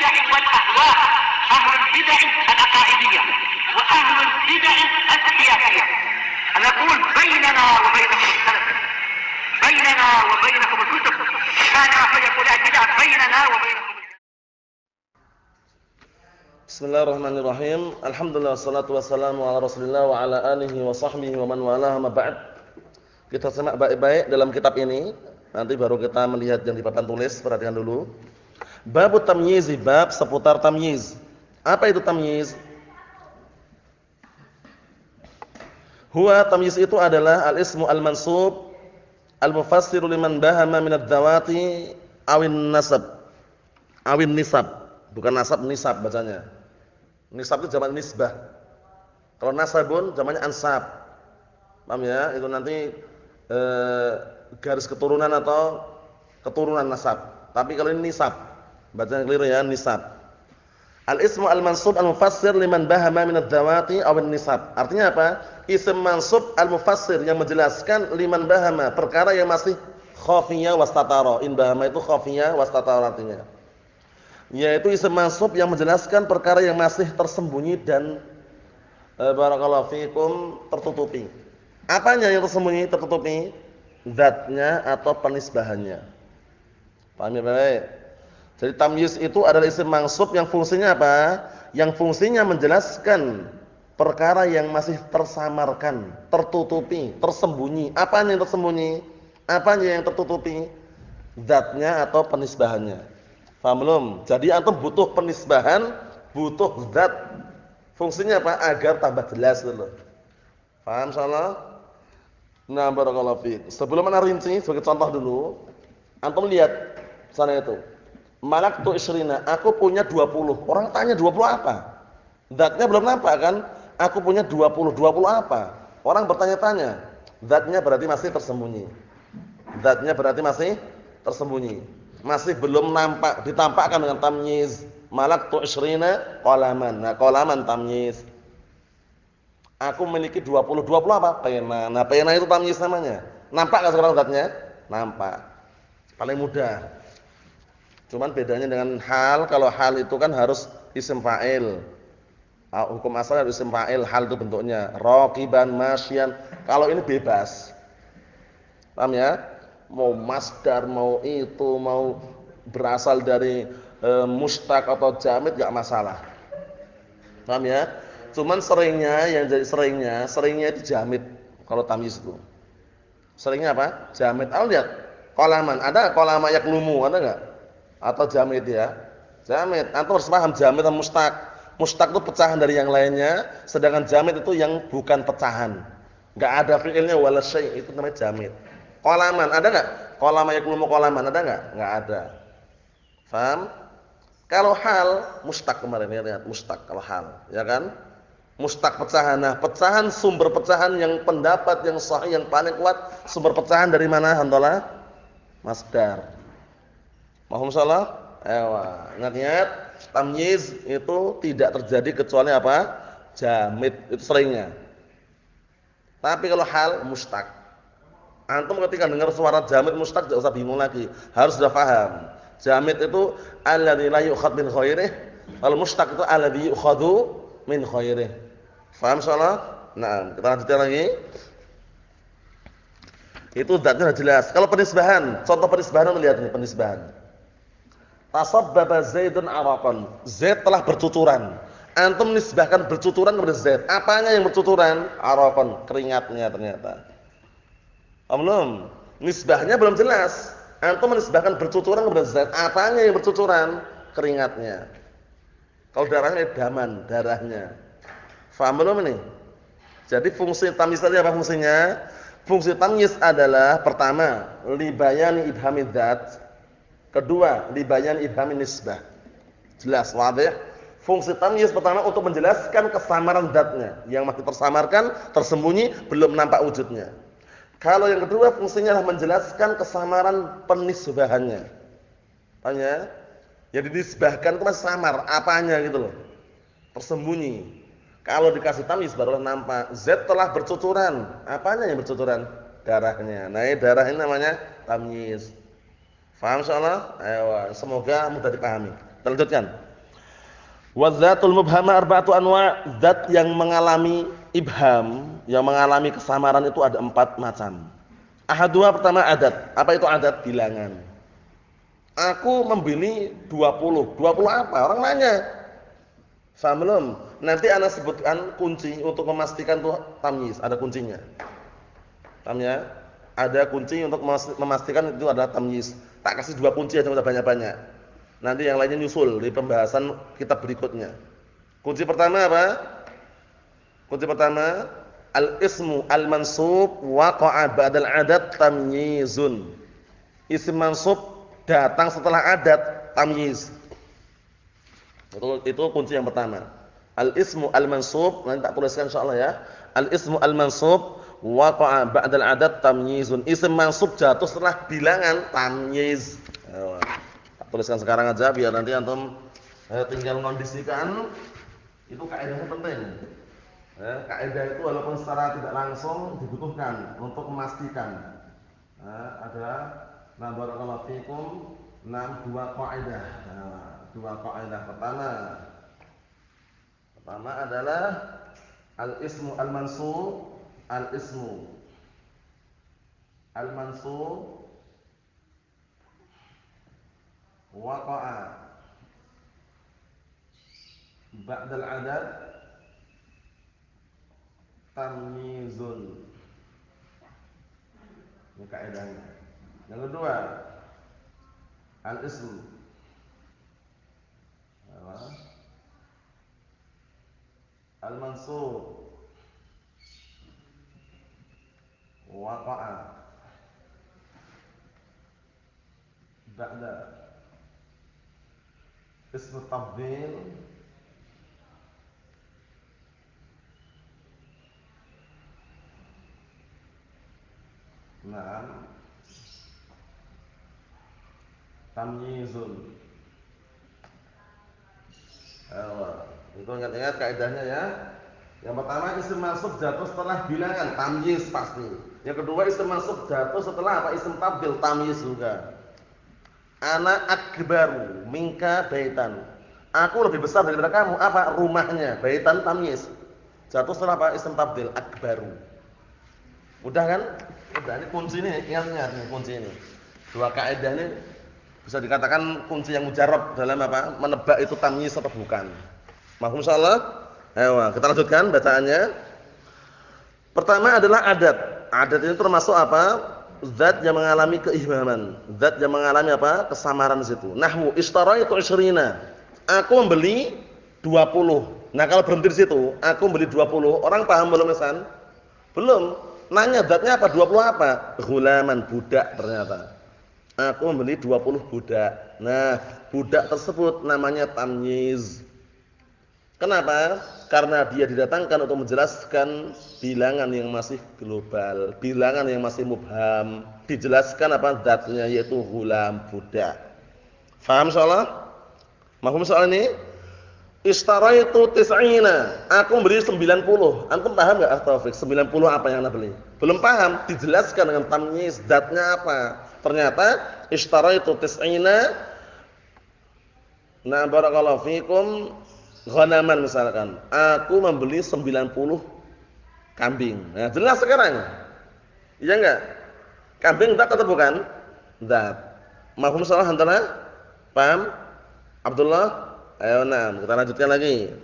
البدع والأهواء، أهل البدع العقائدية وأهل البدع السياسية. نقول بيننا وبينكم السلف، بيننا وبينكم الكتب، كان فيقول البدع بيننا وبينكم. Bismillahirrahmanirrahim. Alhamdulillah wassalatu wassalamu ala Rasulillah wa ala alihi wa sahbihi wa man walaha ma ba'd. Kita simak baik-baik dalam kitab ini. Nanti baru kita melihat yang di papan tulis, perhatikan dulu. Babut tamyiz, bab seputar tamyiz. Apa itu tamyiz? Huwa tamyiz itu adalah al-ismu al-mansub al-mufassiru liman bahama min ad-dawati awin nasab. Awin nisab, bukan nasab, nisab bacanya. Nisab itu jamak nisbah. Kalau nasabun jamaknya ansab. Paham ya? Itu nanti garis keturunan atau keturunan nasab. Tapi kalau ini nisab, bacanya keliru ya, nisab. Al-ismu al-mansub al-mufassir liman bahama min ad-dawati aw an-nisab. Artinya apa? Isim mansub al-mufassir yang menjelaskan liman bahama, perkara yang masih khafiyah wastatara. In bahama itu khafiyah wastatara artinya. Yaitu isim mansub yang menjelaskan perkara yang masih tersembunyi dan barakallahu fikum tertutupi. Apanya yang tersembunyi, tertutupi? Zatnya atau penisbahannya. Paham ya baik? Jadi tamyiz itu adalah isim mansub yang fungsinya apa? Yang fungsinya menjelaskan perkara yang masih tersamarkan, tertutupi, tersembunyi. Apanya yang tersembunyi? Apanya yang tertutupi? Zatnya atau penisbahannya. Paham belum? Jadi antum butuh penisbahan, butuh zat. Fungsinya apa? Agar tambah jelas gitu loh. Paham insyaallah? Nah, barakallahu fiik. Sebelum ana rinci sebagai contoh dulu, antum lihat sana itu. Malaktu isrina, aku punya 20. Orang tanya 20 apa? Zatnya belum nampak kan? Aku punya 20. 20 apa? Orang bertanya-tanya. Zatnya berarti masih tersembunyi. Zatnya berarti masih tersembunyi. Masih belum nampak, ditampakkan dengan tamyiz. Malaktu isrina qalaman. Nah, qalaman tamyiz. Aku memiliki 20. 20 apa? Pena. Nah, pena itu tamyiz namanya. Nampak enggak sekarang zatnya? Nampak. Paling mudah. Cuman bedanya dengan hal, kalau hal itu kan harus isim fa'il. Hukum asal harus isim fa'il, hal itu bentuknya raqiban, masyian. Kalau ini bebas. Paham ya? Mau masdar, mau itu, mau berasal dari mustaq atau jamid enggak masalah. Paham ya? Cuman seringnya yang jadi seringnya itu jamid kalau tamyiz itu. Seringnya apa? Jamid. Lihat qalaman, ada qalama yaklumu, ada enggak? Atau jamid ya? Jamid. Antum harus paham jamid dan mustaq. Mustaq itu pecahan dari yang lainnya, sedangkan jamid itu yang bukan pecahan. Enggak ada fiilnya wala syai', itu namanya jamid. Qalaman, ada enggak? Qalama yaklumu qalaman, ada enggak? Enggak ada. Paham? Kalau hal, mustaq kemarin ya, lihat mustaq kalau hal, ya kan? Mustaq pecahan. Nah, pecahan sumber pecahan yang pendapat yang sahih yang paling kuat, sumber pecahan dari mana? Handalah masdar. Mohon salah. Ingat-ingat, tamyiz itu tidak terjadi kecuali apa? Jamid, itu seringnya. Tapi kalau hal mustaq. Antum ketika dengar suara jamid mustaq enggak usah bingung lagi, harus sudah paham. Jamid itu alladzi la yu'khadh min khairih, kalau mustaq itu alladzi yu'khadhu min khairih. Paham insyaallah? Nah, kita lanjutkan lagi. Itu zatnya sudah jelas. Kalau penisbahan, contoh penisbahan kita lihat ini penisbahan. Tasabbaba Zaidun araqan. Zaid telah bercucuran. Antum nisbahkan bercucuran kepada Zaid. Apanya yang bercucuran? Araqan, keringatnya ternyata. Belum. Nisbahnya belum jelas. Antum menisbahkan bercucuran kepada Zaid. Apanya yang bercucuran? Keringatnya. Kalau darahnya daman, darahnya. Faham belum ini? Jadi fungsi tamyiz tadi apa fungsinya? Fungsi tamyiz adalah pertama, li bayani ibhamid dzat. Kedua, li bayani ibhamin nisbah. Jelas, wadih? Fungsi tamyiz pertama untuk menjelaskan kesamaran dzatnya, yang masih tersamarkan, tersembunyi, belum nampak wujudnya. Kalau yang kedua fungsinya adalah menjelaskan kesamaran penisbahannya. Paham ya? Yang dinisbahkan itu masih samar, apanya gitu loh. Tersembunyi. Kalau dikasih tamyiz barulah nampak. Z telah bercucuran. Apanya yang bercucuran? Darahnya. Nah, darah ini namanya tamyiz. Faham insyaallah? Ayo, semoga mudah dipahami. Kita lanjutkan. Wa dzatul mubhama arba'atu anwa', zat yang mengalami ibham, yang mengalami kesamaran itu ada 4 macam. Ahaduha pertama adat. Apa itu adat? Bilangan. Aku membeli 20. 20 apa? Orang nanya. Faham belum? Nanti ana sebutkan kunci untuk memastikan tuh tamyiz, ada kuncinya. Paham ya? Ada kunci untuk memastikan itu adalah tamyiz. Tak kasih 2 kunci aja udah banyak-banyak. Nanti yang lainnya nyusul di pembahasan kitab berikutnya. Kunci pertama apa? Kunci pertama, al-ismu al-mansub waqa'a ba'dal adat tamyizun. Isim mansub datang setelah adat, tamyiz. Itu kunci yang pertama. Al-ismu al-mansub, nanti tak tuliskan insyaallah ya. Al-ismu al-mansub waqa'a ba'dal adat tamyizun. Isim mansub jatuh setelah bilangan, tamyiz. Tak tuliskan sekarang aja biar nanti antum tinggal mengkondisikan. Itu kaidahnya penting. Kaidah itu walaupun secara tidak langsung dibutuhkan untuk memastikan. Ada barakallahu fikum 2 kaidah. 2 kaidah pertama adalah al-ismu al-mansub, al-ismu al-mansub waqa'a ba'dal adad tamyizun. Ini kaidahnya. Yang kedua, al-ism al-mansub waqa'a ba'da ism tabdil tamyizun. Itu ingat-ingat kaidahnya ya. Yang pertama isim mansub jatuh setelah bilangan, tamyiz pasti. Yang kedua isim mansub jatuh setelah apa? Isim tabdil, tamyiz juga. Ana akbaru minka baitan. Aku lebih besar daripada kamu. Apa? Rumahnya. Baitan tamyiz. Jatuh setelah apa? Isim tabdil, akbaru. Mudah kan? Udah, ini kunci ini, ingat-ingat nih kunci ini. 2 kaidah ini bisa dikatakan kunci yang mujarab dalam apa? Menebak itu tamyiz atau bukan. Mahfum insyaallah? Ayo, kita lanjutkan bacaannya. Pertama adalah adat. Adat ini termasuk apa? Zat yang mengalami keibhaman. Zat yang mengalami apa? Kesamaran di situ. Nahwu ishtaraitu 20. Aku membeli 20. Nah, kalau berhenti di situ, aku membeli 20. Orang paham belum, Hasan? Belum. Nanya zatnya apa? 20 apa? Ghulaman, budak ternyata. Aku membeli 20 budak. Nah, budak tersebut namanya tamyiz. Kenapa? Karena dia didatangkan untuk menjelaskan bilangan yang masih global, bilangan yang masih mubham. Dijelaskan apa zatnya, yaitu ghulam, budak. Faham insyaallah? Mahfum soal ini? Ishtaraitu 90. Aku beli 90. Antum paham enggak, Taufik? 90 apa yang Anda beli? Belum paham, dijelaskan dengan tamyiz, zatnya apa? Ternyata ishtaraitu 90. Nah, barakallahu fikum. Ghanaman misalkan, aku membeli 90 kambing. Nah, jelas sekarang. Iya enggak? Kambing zat atau bukan? Zat. Mahfum salah antara? Paham? Abdullah? Ayo kita lanjutkan lagi.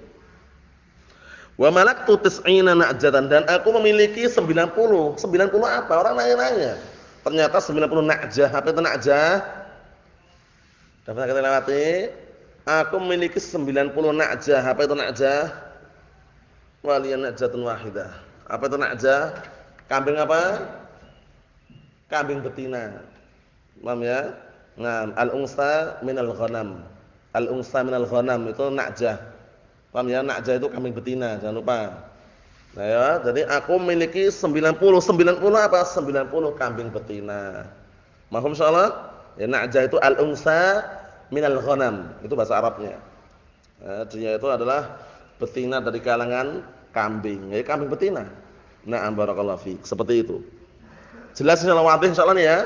Wa malaktu 90 na'jatan, dan aku memiliki 90. 90 apa? Orang nanya-nanya. Ternyata 90 na'jah. Apa itu na'jah? Dapat kita lewati. Aku memiliki 90 na'jah. Apa itu na'jah? Waliyan na'jatun wahidah. Apa itu na'jah? Kambing apa? Kambing betina. Paham ya? Nah, al-unsa minal ghanam. Al-unsa minal ghanam itu na'jah. Paham ya? Na'jah itu kambing betina, jangan lupa. Nah ya, jadi aku memiliki 90. 90 apa? 90 kambing betina. Mahfum insyaallah? Ya, na'jah itu al-unsa minal ghanam, itu bahasa Arabnya. Dia itu adalah betina dari kalangan kambing, jadi kambing betina. Na'am barakallahu fiik. Seperti itu. Jelas insyaallah wadih insyaallah nih ya.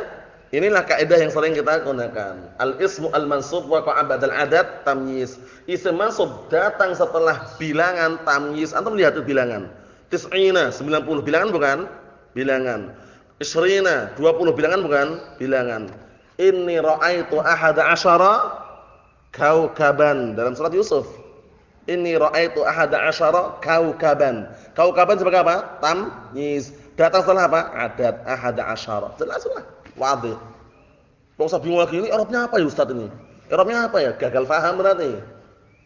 Inilah kaidah yang sering kita gunakan. Al-ismu al-mansub waqa'a ba'dal adad tamyiz. Isim mansub datang setelah bilangan tamyiz. Antum lihat itu bilangan. Tis'ina 90 bilangan bukan? Bilangan. Isrina 20 bilangan bukan? Bilangan. Inni ra'aitu ahada asyara kaukaban dalam surat Yusuf. Inni ra'aitu ahada asyara kaukaban. Kaukaban sebagai apa? Tamyiz. Datang setelah apa? Adad ahada asyara. Jelas. Wadih. Enggak usah bingung lagi, ini i'rabnya apa ya Ustaz ini? I'rabnya apa ya? Gagal paham berarti.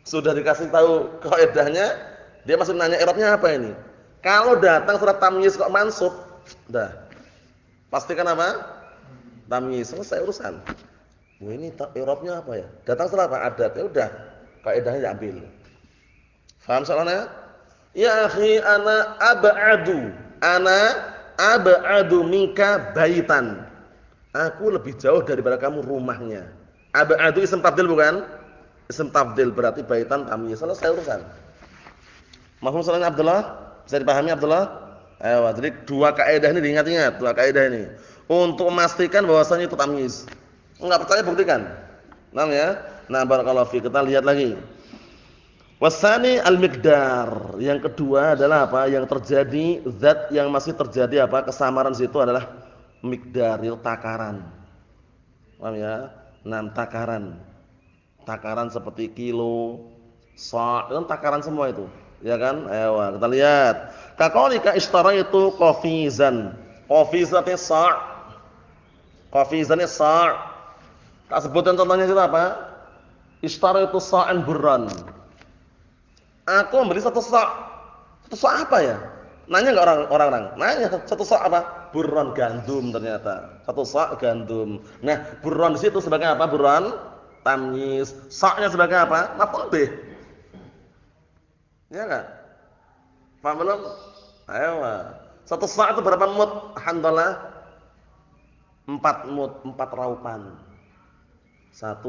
Sudah dikasih tahu kaidahnya, dia masih nanya i'rabnya apa ini? Kalau datang surat tamyiz kok mansub, dah. Pastikan apa? Tamyiz, selesai urusan. Wah, ini i'rabnya apa ya? Datang setelah apa? Adat. Ya udah, kaidahnya diambil. Paham soalnya? Ya akhi ana ab'adu minka baitan. Aku lebih jauh daripada kamu rumahnya. Ab'adu isim tafdhil bukan? Isim tafdhil berarti baitan tamyiz. Selesai urusan. Mahfum soalnya Abdullah? Bisa dipahami Abdullah? Ayo, jadi dua kaidah ini diingat-ingat, dua kaidah ini. Untuk memastikan bahwasanya itu tamyiz. Enggak percaya buktikan. Paham ya? Nah, barakallahu fi. Kita lihat lagi. Wasani al-miqdar. Yang kedua adalah apa? Yang terjadi zat yang masih terjadi apa? Kesamaran situ adalah miqdar, itu takaran. Paham ya? 6 takaran. Takaran seperti kilo, sa', itu takaran semua itu. Ya kan? Ayo kita lihat. Kaqaulika ishtaraitu qafizan. Qafizatnya sa'. Qafizannya sa'. Tak sebutkan contohnya itu apa? Ishtaraitu sa'an burran. Aku membeli satu sa'. Satu sa' apa ya? Nanya enggak orang-orang? Nanya satu sa' apa? Burron gandum ternyata. Satu sa' gandum. Nah, burron di situ sebagai apa? Burron tamyiz. Sa'-nya sebagai apa? Maf'ul bih. Ya enggak? Paham belum? Ayo. Satu sa' itu berapa mud? Alhamdulillah. 4 mud, 4 raupan. 1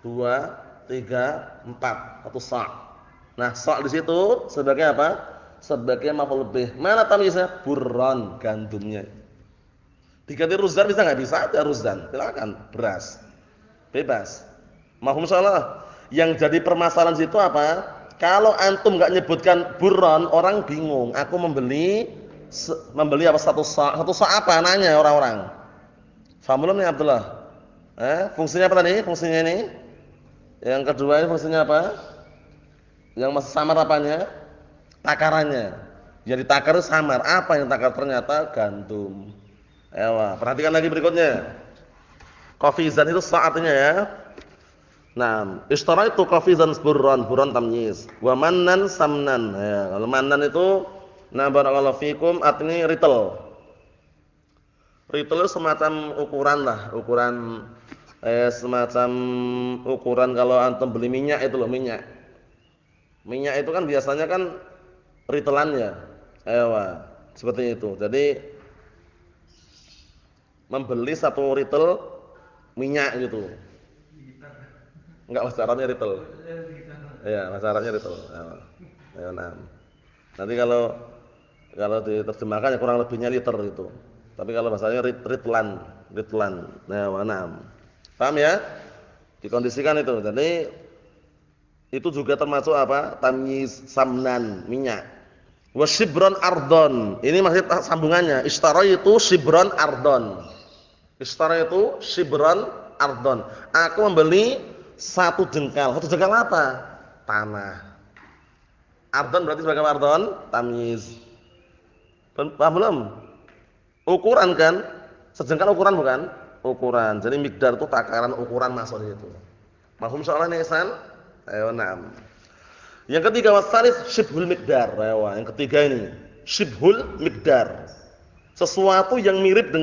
2 3 4. Satu sa'. Nah, sa' di situ sebagai apa? Sebagai maf'ul bih. Mana tamyiznya? Burron gandumnya. Diganti ruzan bisa enggak? Bisa aja ruzan. Silakan, beras. Bebas. Mahfum salah. Yang jadi permasalahan situ apa? Kalau antum enggak nyebutkan burron, orang bingung. Aku membeli apa satu sa'? Satu sa' apa nanya orang-orang. Paham belum nih Abdullah? Fungsinya apa tadi? Fungsinya ini. Yang kedua ini fungsinya apa? Yang masih samar apanya? Takarannya. Jadi takar itu samar. Apa yang takar? Ternyata gandum. Ayo, perhatikan lagi berikutnya. Qafizan itu saatnya ya. Nah, ishtaraitu qafizan burran tamyiz. Wa mannan samnan. Ya, kalau mannan itu na barakallahu fikum artinya ritel. Ritel itu semacam ukuran lah, semacam ukuran kalau antum beli minyak itu loh, minyak. Minyak itu kan biasanya kan ritelannya, seperti itu. Jadi membeli satu ritel minyak gitu. Enggak, bahasa Arabnya ritel. Iya, bahasa Arabnya ritel. Ayo, nah. Nanti kalau diterjemahkan ya kurang lebihnya liter itu. Tapi kalau bahasanya ritlan. Nah. Paham ya? Dikondisikan itu. Jadi itu juga termasuk apa? Tamyiz samnan, minyak. Wa shibron ardon. Ini masih sambungannya. Ishtaraitu shibron ardon. Ishtaraitu shibron ardon. Aku membeli satu jengkal. Satu jengkal apa? Tanah. Ardon berarti sebagai ardon, tamyiz. Paham belum? Ukuran kan? Sejengkal ukuran bukan? Ukuran. Jadi miqdar itu takaran ukuran masuk di situ. Mahfum soalnya nih Ihsan? Ayo, na'am. Yang ketiga wasalis syibhul miqdar. Yang ketiga ini syibhul miqdar. Sesuatu yang mirip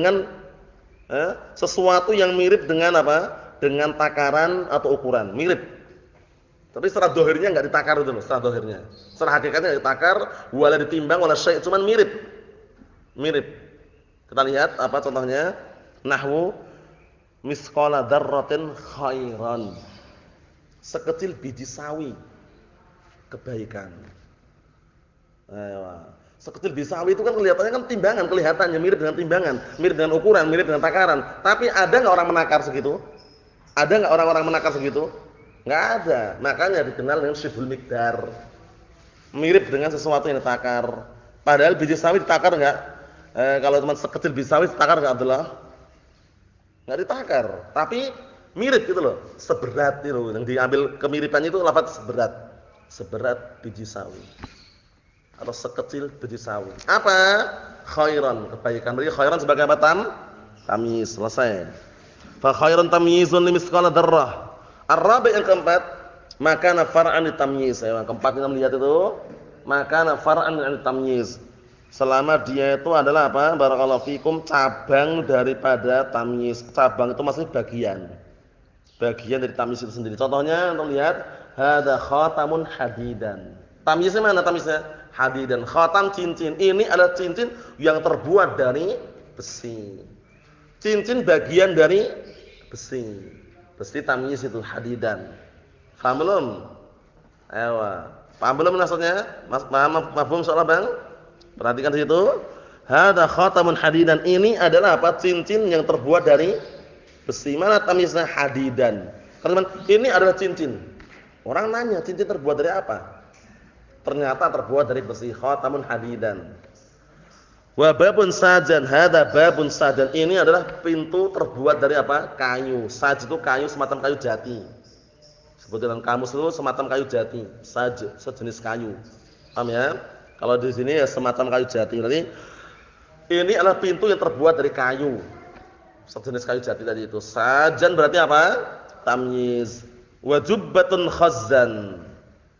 dengan apa? Dengan takaran atau ukuran, mirip. Tapi secara dohirnya enggak ditakar itu loh, secara dohirnya. Secara hakikatnya enggak ditakar, wala ditimbang wala syai', cuman mirip. Mirip. Kita lihat apa contohnya? Nahwu misqala dzarratin khairan. Sekecil biji sawi kebaikan. Sekecil bisawi itu kan kelihatannya kan timbangan, kelihatannya mirip dengan timbangan, mirip dengan ukuran, mirip dengan takaran. Tapi ada nggak orang menakar segitu? Ada nggak orang-orang menakar segitu? Nggak ada. Makanya dikenal dengan syibhul miqdar. Mirip dengan sesuatu yang ditakar. Padahal biji sawi ditakar nggak? Kalau teman sekecil biji sawi ditakar nggak Abdullah? Nggak ditakar. Tapi mirip gitu loh. Seberat itu loh. Yang diambil kemiripannya itu lafaz seberat. Seberat biji sawi. Atau sekecil biji sawi. Apa? Khairan, kebaikan. Berarti khairan sebagai apa? Tamyiz. Selesai. Fa khairan tamyizun limisqala dzarrah. Ar-rabi' yang keempat, makana far'an litamyiz. Yang keempat kita melihat itu, makana far'an litamyiz. Selama dia itu adalah apa? Barakallahu fikum, cabang daripada tamyiz. Cabang itu maksudnya bagian. Bagian dari tamyiz itu sendiri. Contohnya untuk lihat, hadza khatamun hadidan. Tamyiznya mana tamyiznya? Hadidan. Khatam cincin. Ini adalah cincin yang terbuat dari besi. Cincin bagian dari besi. Besi tamyiz itu hadidan. Paham belum? Ayo. Paham belum maksudnya? Paham soal Bang? Perhatikan di situ. Hadza khatamun hadidan. Ini adalah apa? Cincin yang terbuat dari besi. Mana tamyiznya? Hadidan. Teman, ini adalah cincin. Orang nanya, cincin terbuat dari apa? Ternyata terbuat dari besi. Khatamun hadidan. Wa babun sajan, hadza babun sajan. Ini adalah pintu terbuat dari apa? Kayu. Saj itu kayu semacam kayu jati. Sebut dalam kamus itu semacam kayu jati. Saj, sejenis kayu. Paham ya? Kalau di sini ya semacam kayu jati. Berarti ini adalah pintu yang terbuat dari kayu. Sejenis kayu jati tadi itu. Sajan berarti apa? Tamyiz. Wa jubbatun khazzan.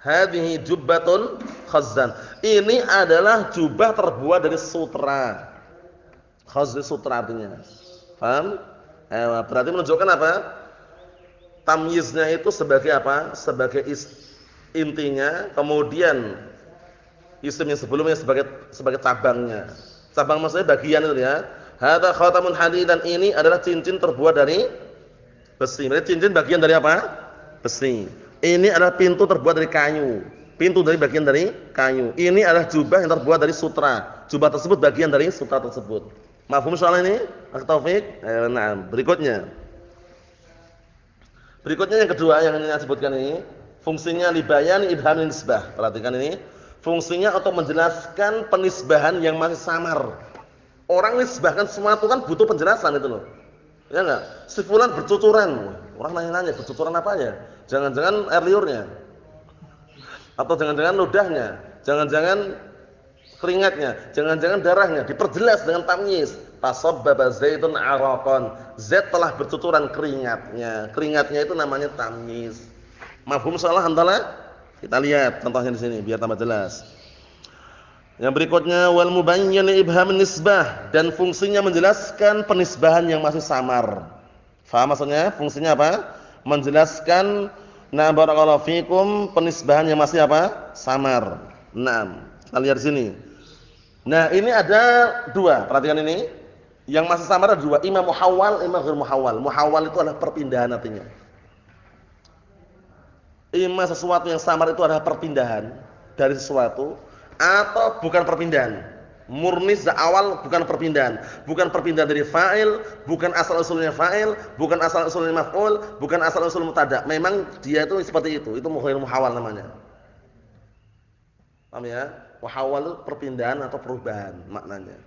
Hadhihi jubbatun khazzan. Ini adalah jubah terbuat dari sutra. Khazz sutra artinya. Paham? Berarti menunjukkan apa? Tamyiznya itu sebagai apa? Sebagai intinya, kemudian isim yang sebelumnya sebagai cabangnya. Cabang maksudnya bagian itu ya. Hadza khatamun hadidan, ini adalah cincin terbuat dari besi. Berarti cincin bagian dari apa? Besi. Ini adalah pintu terbuat dari kayu. Pintu dari bagian dari kayu. Ini adalah jubah yang terbuat dari sutra. Jubah tersebut bagian dari sutra tersebut. Mafhum soal ini? Taufik? Nah, berikutnya. Berikutnya yang kedua yang saya sebutkan ini, fungsinya libayan ibham nisbah. Perhatikan ini. Fungsinya untuk menjelaskan penisbahan yang masih samar. Orang nisbahkan sesuatu kan butuh penjelasan itu loh. Ya enggak? Si fulan bercucuran. Orang nanya-nanya bercucuran apa ya? Jangan-jangan air liurnya. Atau jangan-jangan ludahnya. Jangan-jangan keringatnya. Jangan-jangan darahnya. Diperjelas dengan tamyiz. Tasabbaba zaitun araqan. Z telah bercucuran keringatnya. Keringatnya itu namanya tamyiz. Mafhum salah hantalah? Kita lihat contohnya di sini biar tambah jelas. Yang berikutnya wal mubayyin ibham nisbah, dan fungsinya menjelaskan penisbahan yang masih samar. Faham maksudnya? Fungsinya apa? Menjelaskan barakallahu fikum penisbahan yang masih apa? Samar. Kita lihat di sini. Nah, ini ada dua. Perhatikan ini. Yang masih samar ada dua, imam muhawwal, imam ghair muhawwal. Muhawwal itu adalah perpindahan artinya. Imam sesuatu yang samar itu adalah perpindahan dari sesuatu atau bukan perpindahan. Murni awal bukan perpindahan. Bukan perpindahan dari fa'il, bukan asal usulnya fa'il, bukan asal usulnya maf'ul, bukan asal usul mubtada'. Memang dia itu seperti itu. Itu ghair muhawwal namanya. Paham ya? Muhawwal itu perpindahan atau perubahan maknanya.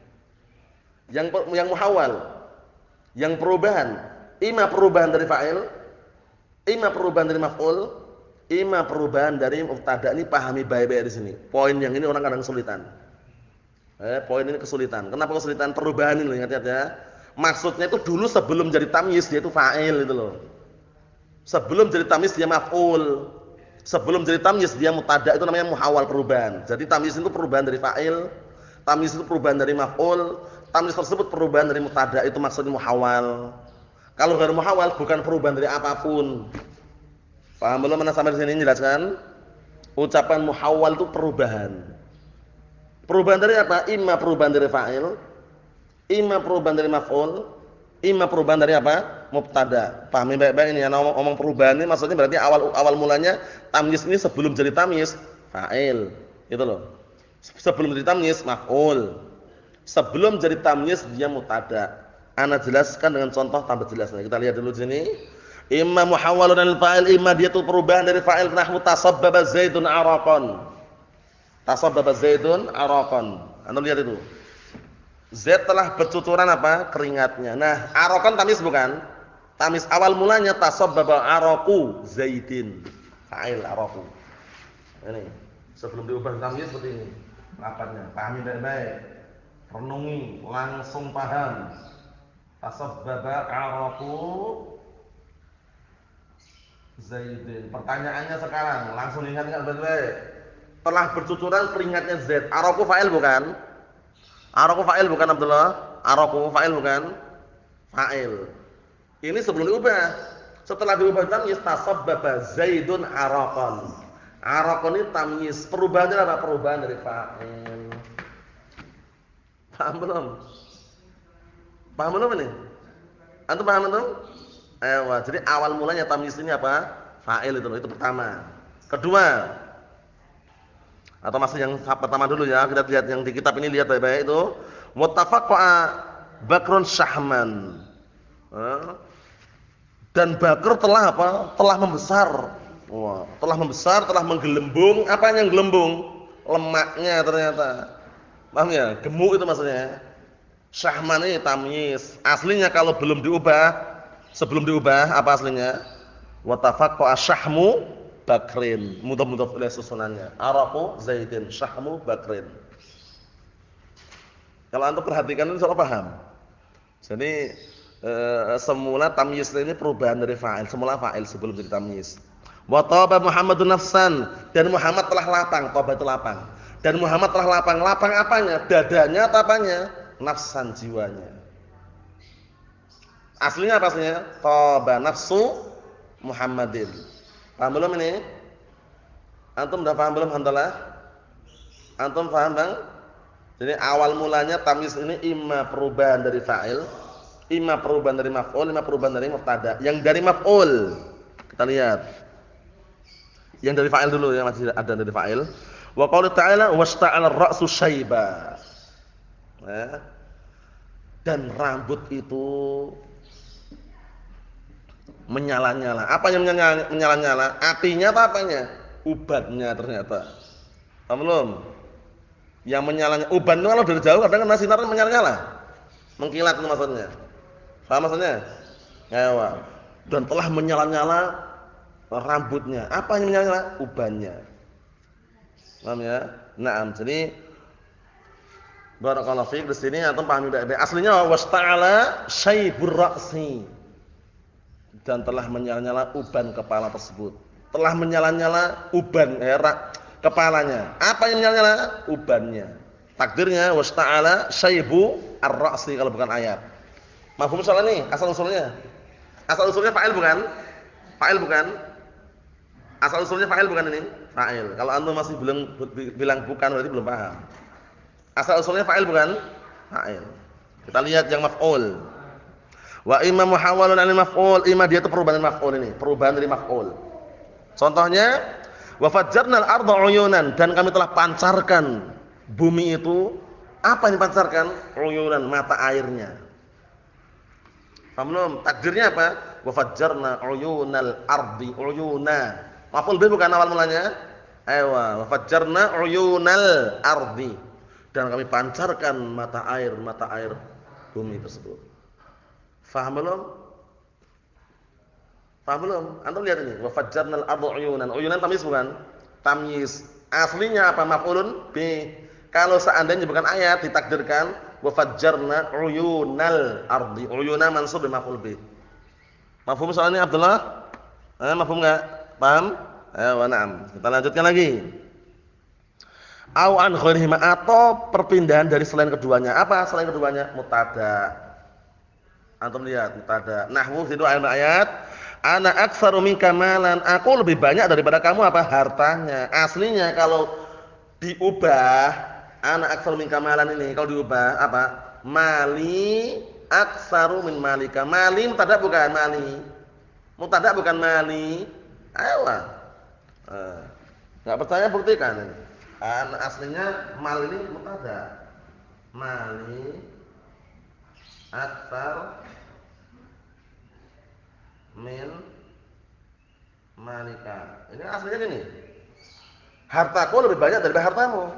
Yang muhawwal, yang perubahan, ima perubahan dari fa'il, ima perubahan dari maf'ul, ima perubahan dari mubtada'. Ini pahami baik-baik di sini. Poin yang ini orang kadang kesulitan. Poin ini kesulitan. Kenapa kesulitan? Perubahan ini ingat ya. Maksudnya itu dulu sebelum jadi tamyiz dia itu fa'il itu loh. Sebelum jadi tamyiz dia maf'ul. Sebelum jadi tamyiz dia mubtada', itu namanya muhawwal, perubahan. Jadi tamyiz itu perubahan dari fa'il, tamyiz itu perubahan dari maf'ul, tamyiz tersebut perubahan dari mubtada', itu maksudnya muhawwal. Kalau ghair muhawwal bukan perubahan dari apapun. Paham belum? Mana sampai di sini jelaskan? Ucapan muhawwal itu perubahan. Perubahan dari apa? Imma perubahan dari fa'il, imma perubahan dari maf'ul, imma perubahan dari apa? Mubtada'. Pahami baik-baik ini ya. Ngomong perubahan ini maksudnya berarti awal mulanya tamyiz ini sebelum jadi tamyiz fa'il. Itu loh. Sebelum jadi tamyiz maf'ul. Sebelum jadi tamyiz dia mubtada. Ana jelaskan dengan contoh tambah jelasnya. Kita lihat dulu sini. Imma muhawwalun anil fa'il, imma dia itu perubahan dari fa'il nahwu tasabbaba Zaidun araqan. Tasabbaba Zaidun araqan. Anda lihat itu. Z telah bercucuran apa? Keringatnya. Nah, araqan tamyiz bukan? Tamyiz awal mulanya tasabbaba araqu Zaidin. Fa'il araqu. Ini sebelum diubah tamyiz seperti ini. Lapatnya, pahami baik-baik. Renungi, langsung paham. Tasabbaba araqu Zaidin. Pertanyaannya sekarang, langsung ingat-ingat baik-baik. Telah bercucuran keringatnya Z. Araqu fa'il bukan? Araqu fa'il bukan Abdullah? Araqu fa'il bukan? Fa'il. Ini sebelum diubah. Setelah diubah tamyiz tasabbaba Zaidun araqan. Araqan ini tamyiz. Perubahannya apa? Perubahan dari fa'il. Paham belum? Paham belum ini? Antum paham antum? Jadi awal mulanya tamyiz ini apa? Fa'il itu pertama. Kedua, atau masih yang pertama dulu ya, kita lihat yang di kitab ini, lihat baik-baik itu. Muttafaqa'a Bakrun Syahman. Dan Bakr telah apa? Telah membesar. Wah, telah membesar, telah menggelembung. Apa yang gelembung? Lemaknya ternyata. Paham ya? Gemuk itu maksudnya. Syahman ini tamyiz. Aslinya kalau belum diubah, sebelum diubah apa aslinya? Wa tafaqqa syahmu Bakrin. Mudhaf ilaih susunannya. Araqu Zaidin, syahmu Bakrin. Kalau antum perhatikan itu insyaallah paham. Jadi semula tamyiz ini perubahan dari fa'il. Semula fa'il sebelum jadi tamyiz. Wa taba Muhammadun nafsan, dan Muhammad telah lapang. Taba itu lapang. Dan Muhammad telah lapang. Lapang apanya? Dadanya atau apanya? Nafsan, jiwanya. Aslinya apa aslinya? Taba nafsu Muhammadin. Paham belum ini? Antum sudah paham belum alhamdulillah? Antum paham Bang? Jadi awal mulanya tamyiz ini imma perubahan dari fa'il, imma perubahan dari maf'ul, imma perubahan dari mubtada. Yang dari maf'ul kita lihat. Yang dari fa'il dulu, yang masih ada dari fa'il. Wa qaulu ta'ala wasta'ala ar-ra'su syaiba. Ya. Dan rambut itu menyala-nyala. Apa yang menyala-nyala? Apinya atau apanya? Ubannya ternyata. Paham belum? Yang menyalanya, uban itu kalau dari jauh kadang kan sinar menyala-nyala. Mengkilat itu maksudnya. Paham maksudnya? Ya, dan telah menyala-nyala rambutnya. Apa yang menyala? Ubannya. Paham ya? Naam. Jadi barakallahu fiik, di sini antum pahami baik-baik. Aslinya wasta'ala syaibur ra'si. Dan telah menyala-nyala uban kepala tersebut. Telah menyala-nyala uban kepalanya. Apa yang menyala-nyala? Ubannya. Takdirnya wasta'ala syaibu ar-ra'si kalau bukan ayat. Mafhum soal ini? Asal usulnya? Asal usulnya fa'il bukan? Fa'il bukan? Asal usulnya fa'il bukan ini? Fa'il. Kalau antum masih belum bilang bukan berarti belum paham. Asal usulnya fa'il bukan? Fa'il. Kita lihat yang maf'ul. Wa imma muhawwalun 'anil maf'ul, imma dia itu perubahan dari maf'ul ini, perubahan dari maf'ul. Contohnya, wa fajjarnal arda 'uyunan, dan kami telah pancarkan bumi itu. Apa yang dipancarkan? Uyunan, mata airnya. Paham belum? Takdirnya apa? Wa fajjarna 'uyunal ardi, uyuna. Maf'ul bih bukan awal mulanya? Wa fajjarna 'uyunal ardi. Dan kami pancarkan mata air bumi tersebut. Faham belum? Faham belum? Antum lihat ini, wa fajjarnal arda 'uyunan. Uyunan tamyiz bukan? Tamyiz. Aslinya apa? Maf'ulun bi. Kalau seandainya bukan ayat ditakdirkan wa fajjarna 'uyunal ardi. Uyuna mansub bi maf'ul bi. Mafhum soalnya Abdullah? Mafhum enggak? Paham? Ayo, na'am. Kita lanjutkan lagi. Au an ghairihima, atau perpindahan dari selain keduanya. Apa selain keduanya? Mubtada. Antum lihat mubtada. Nahwu itu ayat. Ana aktsaru minka malan, aku lebih banyak daripada kamu apa? Hartanya. Aslinya kalau diubah ana aktsaru minka malan ini kalau diubah apa? Mali aktsaru min malika. Mali mubtada bukan mali. Mubtada bukan mali. Ayo. Enggak percaya buktikan ini. Aslinya mal ini mubtada. Mali aktsar min malika. Ini aslinya gini. Hartaku lebih banyak daripada hartamu.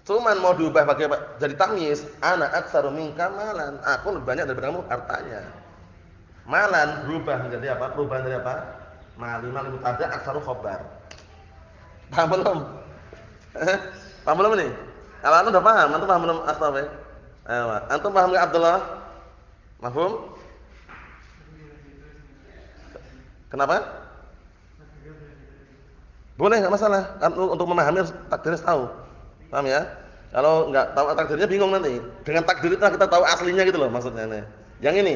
Cuman mau diubah pakai jadi tamyiz, ana aktsaru minka malan. Aku lebih banyak daripada kamu hartanya. Malan berubah menjadi apa? Perubahan dari apa? Mali mubtada aktsaru khabar. Paham belum? Paham belum ini? Kalau antum udah paham, antum paham belum astaghfir? Ayo, antum paham enggak Abdullah? Mafhum? Kenapa? Boleh, enggak masalah. Untuk memahami takdirnya tahu. Paham ya? Kalau enggak tahu takdirnya bingung nanti. Dengan takdir itu kita tahu aslinya gitu loh maksudnya nih. Yang ini,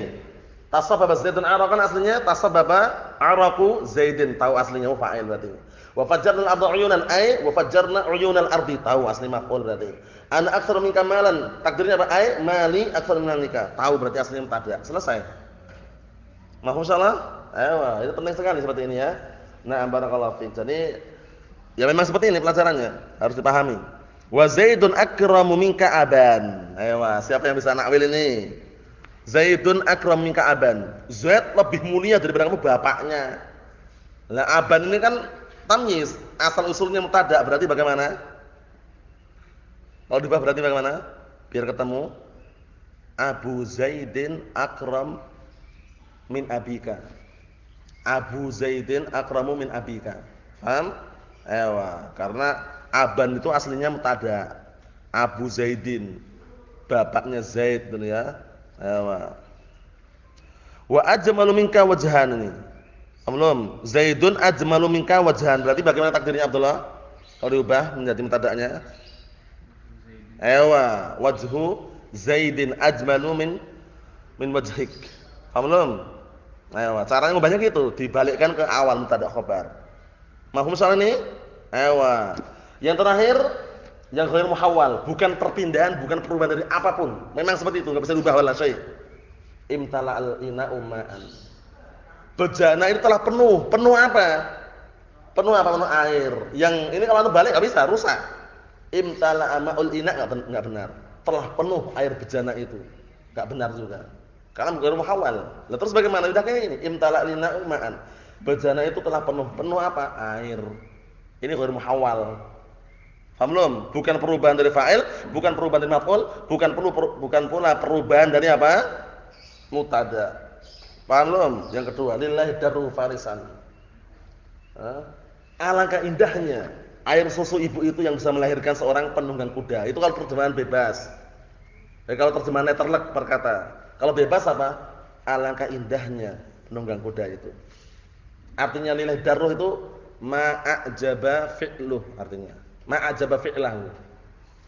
tasabbaba Zaidun arakan aslinya tasabbaba araku Zaidin, tahu aslinya fa'il berarti. Wa fajjarna al-ardha 'uyunan ay wa fajjarna 'uyunal ardi, tahu asli maf'ul berarti. Ana aktsaru minka malan, takdirnya apa? Ay mali aktsaru minka, tahu berarti aslinya mubtada. Selesai. Mahfum salah? Ayo, itu penting sekali seperti ini ya. Nah, barakallahu fiik. Jadi ya memang seperti ini pelajarannya, harus dipahami. Wa Zaidun akramu minka aban. Ayo, siapa yang bisa nakwil ini? Zaidun akramu minka aban. Zaid lebih mulia daripada kamu bapaknya. Lah aban ini kan tamyiz, asal usulnya mubtada, berarti bagaimana? Kalau diubah berarti bagaimana? Biar ketemu. Abu Zaidin akram min abika. Abu Zaidin akramu min abika. Paham? Ewa, karena aban itu aslinya mubtada. Abu Zaidin, bapaknya Zaid gitu ya. Ewa. Wa ajmalu minka wajhan ini. Belum. Zaidun ajmalu minka wajhan. Berarti bagaimana takdirnya Abdullah? Kalau diubah menjadi mubtada'nya. Ewa, wajhu Zaidin ajmalu min wajhik. Paham belum? Ewa, caranya ngubahnya gitu, dibalikkan ke awal mubtada' khabar. Mahfum soal ini? Ewa. Yang terakhir, yang ghair muhawwal, bukan perpindahan, bukan perubahan dari apapun. Memang seperti itu, enggak bisa diubah wala syai'. Imtala'al ina'u ma'an. Bejana itu telah penuh. Penuh apa? Penuh apa? Penuh air. Yang ini kalau anu balik enggak bisa, rusak. Imtala'a ma'ul ina' enggak benar. Telah penuh air bejana itu. Enggak benar juga. Karena bukan muhawwal. Lah terus bagaimana? Udah kayak ini, imtala'al ina'u ma'an. Bejana itu telah penuh. Penuh apa? Air. Ini ghair muhawwal. Paham belum? Bukan perubahan dari fa'il, bukan perubahan dari maf'ul, bukan pula perubahan dari apa? Mubtada'. Paham belum? Yang kedua, lillahi darru farisan. Alangkah indahnya air susu ibu itu yang bisa melahirkan seorang penunggang kuda. Itu kalau terjemahan bebas. Kalau terjemahan letterlek berkata. Kalau bebas apa? Alangkah indahnya penunggang kuda itu. Artinya lillahi darru itu ma'ajaba fi'luh artinya. Ma'ajaba fi'lahu.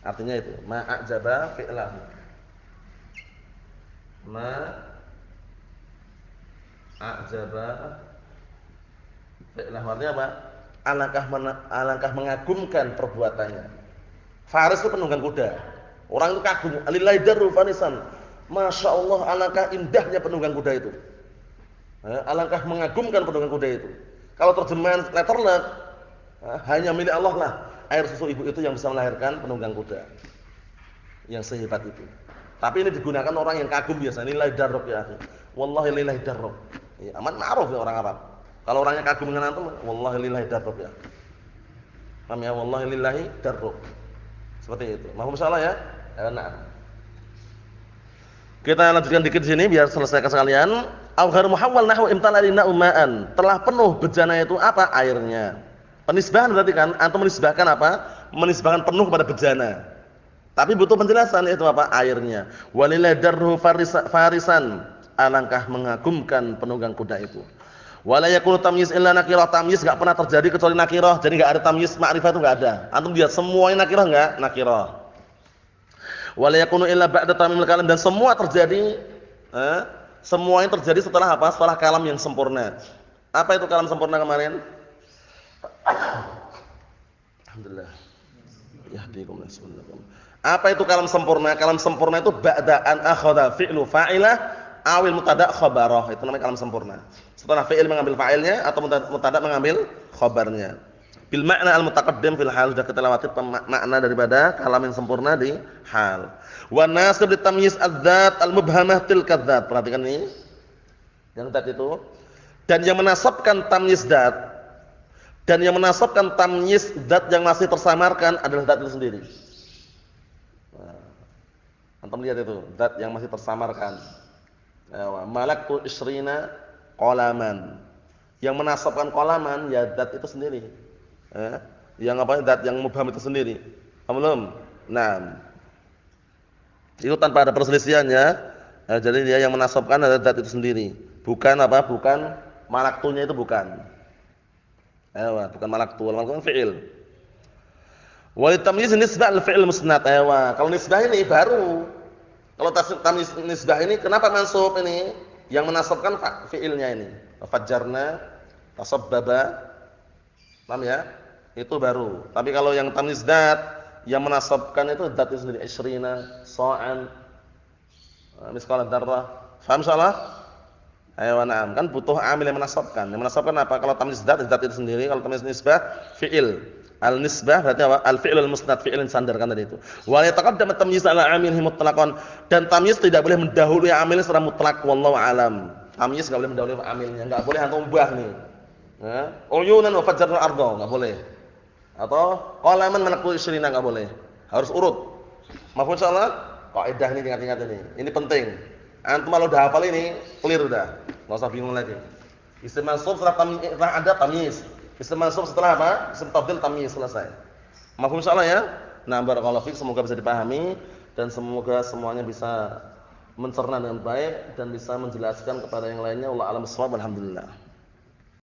Artinya itu, ma'ajaba fi'lahu. A'jaba fi'lahu artinya apa? Alangkah mengagumkan perbuatannya. Faris itu penunggang kuda. Orang itu kagum, lillahi darru farisan. Masya Allah, alangkah indahnya penunggang kuda itu. Alangkah mengagumkan penunggang kuda itu. Kalau terjemahan letterlek, hanya milik Allah lah air susu ibu itu yang bisa melahirkan penunggang kuda yang sehebat itu. Tapi ini digunakan orang yang kagum biasa. Lillahi darruk ya akhi. Wallahi lillahi darruk. Ya, aman ma'ruf ya orang Arab. Kalau orangnya kagum dengan antum, wallahi lillahi darruk ya. Paham ya? Wallahi lillahi darruk. Seperti itu. Mahfum salah ya? Nah. Kita lanjutkan dikit di sini biar selesai sekalian. Au ghairu muhawwal nahwu imtala'ina ummaan. Telah penuh bejana itu apa? Airnya. Penisbahan berarti kan antum menisbahkan apa? Menisbahkan penuh kepada bejana. Tapi butuh penjelasan yaitu apa? Airnya. Walillahi darru farisan. Alangkah mengagumkan penunggang kuda itu. Wala yakunu tamyiz illa nakirah. Tamyiz enggak pernah terjadi kecuali nakirah. Jadi enggak ada tamyiz ma'rifah itu enggak ada. Antum lihat semuanya nakirah enggak? Nakirah. Wala yakunu illa ba'da tamimil kalam, dan semua terjadi semuanya terjadi setelah apa? Setelah kalam yang sempurna. Apa itu kalam sempurna kemarin? Alhamdulillah. Yahdikum bismillah. Apa itu kalam sempurna? Kalam sempurna itu ba'da an akhadha fi'lu fa'ilah awil mubtada' khabarah. Itu namanya kalam sempurna. Setelah fi'il mengambil fa'ilnya atau mubtada' mengambil khabarnya. bil makna al-mutaqaddim fil hal, sudah kita lewati makna daripada kalam yang sempurna di hal. Wa nasib litamyiz adzat al-mubhamah tilka dzat. Perhatikan ini. Yang tadi itu. Dan yang menasabkan tamyiz dzat dan yang menasabkan tamyiz dzat yang masih tersamarkan adalah dzat itu sendiri. Nah, antum lihat itu, dzat yang masih tersamarkan. Malaktu isrina qalaman. Yang menasabkan qalaman ya dzat itu sendiri. Yang apa? Dzat yang mubham itu sendiri. Paham belum? Nah. Itu tanpa ada perselisihan ya. Jadi dia yang menasabkan adalah dzat itu sendiri. Bukan apa? Bukan malaktunya itu bukan. Bukan malaktu, malaktu fi'il. Wa tamyiz nisbah al-fi'il musnad. Kalau nisbah ini baru. Kalau tamyiz nisbah ini kenapa mansub ini? Yang menasabkan fi'ilnya ini. Fajjarna, tasabbaba. Paham ya? Itu baru. Tapi kalau yang tamyiz dzat yang menasabkan itu dzat itu sendiri. Isrina, sa'an, misqal dzarrah. Paham insyaallah? Na'am. Kan butuh amil yang menasabkan. Yang menasabkan apa? Kalau tamyiz dzat itu sendiri, kalau tamyiz nisbah fi'il. Al-nisbah berarti apa? Al-fi'il al-musnad, fi'il yang sandarkan tadi itu. Wa yataqaddam at-tamyiz 'ala 'amilihi mutlaqan. Dan tamyiz tidak boleh mendahului amil secara mutlak, wallahu alam. Tamyiz enggak boleh mendahului amilnya, enggak boleh antum ubah nih. Uyunan wa fajjarna al-ardha, enggak boleh. Atau qalaman manaqtu isrina, enggak boleh. Harus urut. Mafhum insyaallah? Kaidah ini ingat-ingat ini. Ini penting. Antum kalau udah hafal ini clear udah. Enggak usah bingung lagi. Isim mansub setelah ada tamyiz. Isim mansub setelah apa? Isim tafdhil tamyiz, selesai. Mafhum insyaallah ya? Nah, barakallahu fiik, semoga bisa dipahami dan semoga semuanya bisa mencerna dengan baik dan bisa menjelaskan kepada yang lainnya. Wallahu a'lam bishawab. Alhamdulillah.